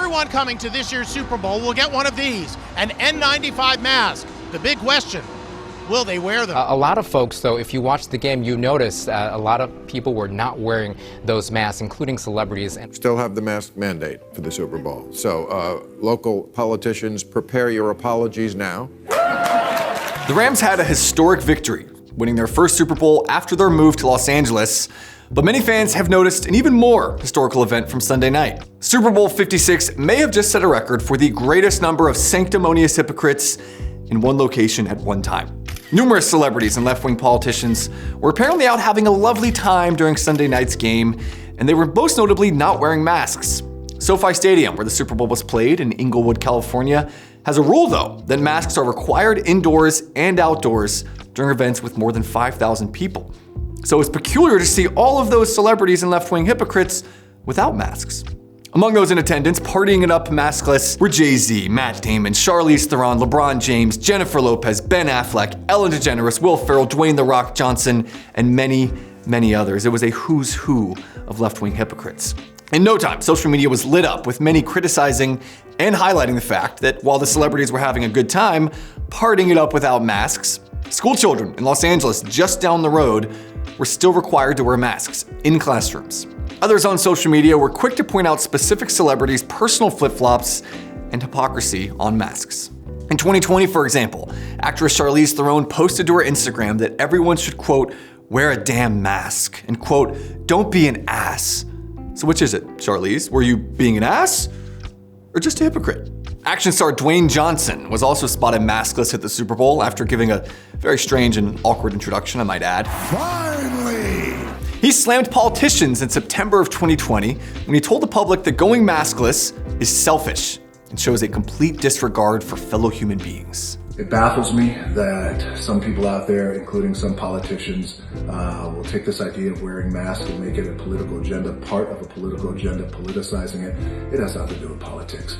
Everyone coming to this year's Super Bowl will get one of these, an N95 mask. The big question, will they wear them? A lot of folks, though, if you watch the game, you notice a lot of people were not wearing those masks, including celebrities. Still have the mask mandate for the Super Bowl. So local politicians, prepare your apologies now. The Rams had a historic victory, winning their first Super Bowl after their move to Los Angeles. But many fans have noticed an even more historical event from Sunday night. Super Bowl 56 may have just set a record for the greatest number of sanctimonious hypocrites in one location at one time. Numerous celebrities and left-wing politicians were apparently out having a lovely time during Sunday night's game, and they were most notably not wearing masks. SoFi Stadium, where the Super Bowl was played in Inglewood, California, has a rule, though, that masks are required indoors and outdoors during events with more than 5,000 people. So it's peculiar to see all of those celebrities and left-wing hypocrites without masks. Among those in attendance, partying it up maskless, were Jay-Z, Matt Damon, Charlize Theron, LeBron James, Jennifer Lopez, Ben Affleck, Ellen DeGeneres, Will Ferrell, Dwayne "The Rock" Johnson, and many, many others. It was a who's who of left-wing hypocrites. In no time, social media was lit up with many criticizing and highlighting the fact that while the celebrities were having a good time partying it up without masks, school children in Los Angeles, just down the road, were still required to wear masks in classrooms. Others on social media were quick to point out specific celebrities' personal flip-flops and hypocrisy on masks. In 2020, for example, actress Charlize Theron posted to her Instagram that everyone should, quote, wear a damn mask, and, quote, don't be an ass. So which is it, Charlize? Were you being an ass or just a hypocrite? Action star Dwayne Johnson was also spotted maskless at the Super Bowl after giving a very strange and awkward introduction, I might add. Finally! He slammed politicians in September of 2020 when he told the public that going maskless is selfish and shows a complete disregard for fellow human beings. It baffles me that some people out there, including some politicians, will take this idea of wearing masks and make it a political agenda, part of a political agenda, politicizing it. It has nothing to do with politics.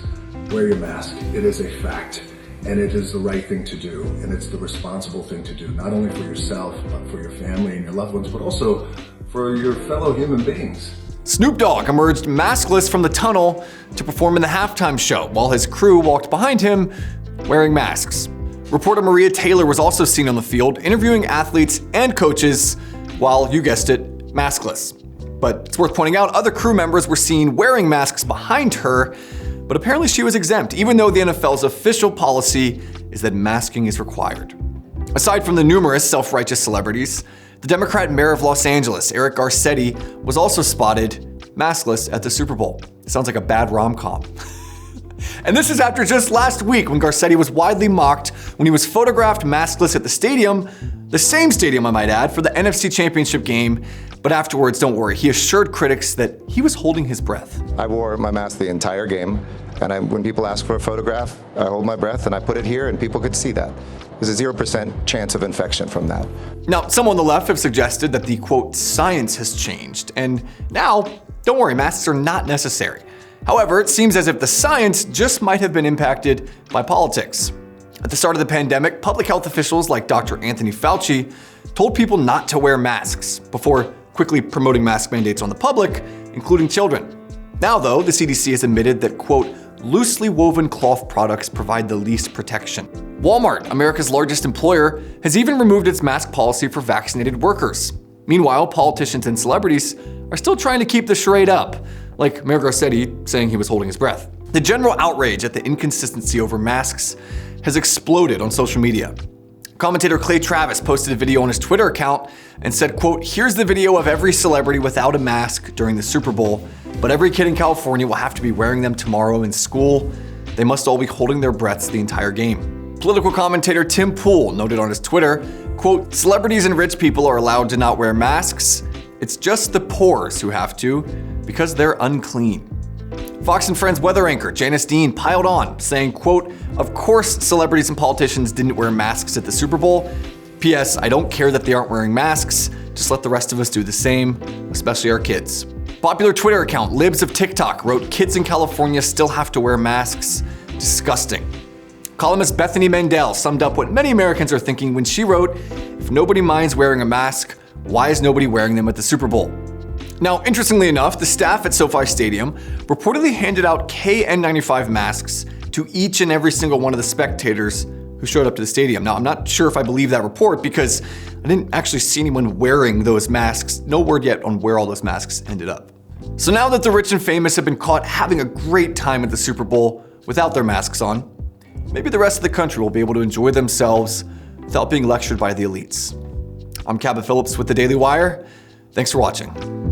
Wear your mask. It is a fact. And it is the right thing to do. And it's the responsible thing to do, not only for yourself, but for your family and your loved ones, but also for your fellow human beings. Snoop Dogg emerged maskless from the tunnel to perform in the halftime show, while his crew walked behind him wearing masks. Reporter Maria Taylor was also seen on the field interviewing athletes and coaches while, you guessed it, maskless. But it's worth pointing out other crew members were seen wearing masks behind her, but apparently she was exempt, even though the NFL's official policy is that masking is required. Aside from the numerous self-righteous celebrities, the Democrat mayor of Los Angeles, Eric Garcetti, was also spotted maskless at the Super Bowl. It sounds like a bad rom-com. And this is after just last week when Garcetti was widely mocked when he was photographed maskless at the stadium, the same stadium I might add, for the NFC Championship game. But afterwards, don't worry, he assured critics that he was holding his breath. I wore my mask the entire game, and when people ask for a photograph, I hold my breath and I put it here and people could see that. There's a 0% chance of infection from that. Now, some on the left have suggested that the, quote, science has changed, and now, don't worry, masks are not necessary. However, it seems as if the science just might have been impacted by politics. At the start of the pandemic, public health officials like Dr. Anthony Fauci told people not to wear masks before quickly promoting mask mandates on the public, including children. Now, though, the CDC has admitted that, quote, loosely woven cloth products provide the least protection. Walmart, America's largest employer, has even removed its mask policy for vaccinated workers. Meanwhile, politicians and celebrities are still trying to keep the charade up, like Mayor Garcetti saying he was holding his breath. The general outrage at the inconsistency over masks has exploded on social media. Commentator Clay Travis posted a video on his Twitter account and said, quote, here's the video of every celebrity without a mask during the Super Bowl, but every kid in California will have to be wearing them tomorrow in school. They must all be holding their breaths the entire game. Political commentator Tim Pool noted on his Twitter, quote, celebrities and rich people are allowed to not wear masks. It's just the poors who have to, because they're unclean. Fox and Friends weather anchor Janice Dean piled on, saying, quote, of course celebrities and politicians didn't wear masks at the Super Bowl. P.S. I don't care that they aren't wearing masks, just let the rest of us do the same, especially our kids. Popular Twitter account Libs of TikTok wrote, kids in California still have to wear masks. Disgusting. Columnist Bethany Mandel summed up what many Americans are thinking when she wrote, if nobody minds wearing a mask, why is nobody wearing them at the Super Bowl? Now, interestingly enough, the staff at SoFi Stadium reportedly handed out KN95 masks to each and every single one of the spectators who showed up to the stadium. Now, I'm not sure if I believe that report because I didn't actually see anyone wearing those masks. No word yet on where all those masks ended up. So now that the rich and famous have been caught having a great time at the Super Bowl without their masks on, maybe the rest of the country will be able to enjoy themselves without being lectured by the elites. I'm Cabot Phillips with the Daily Wire. Thanks for watching.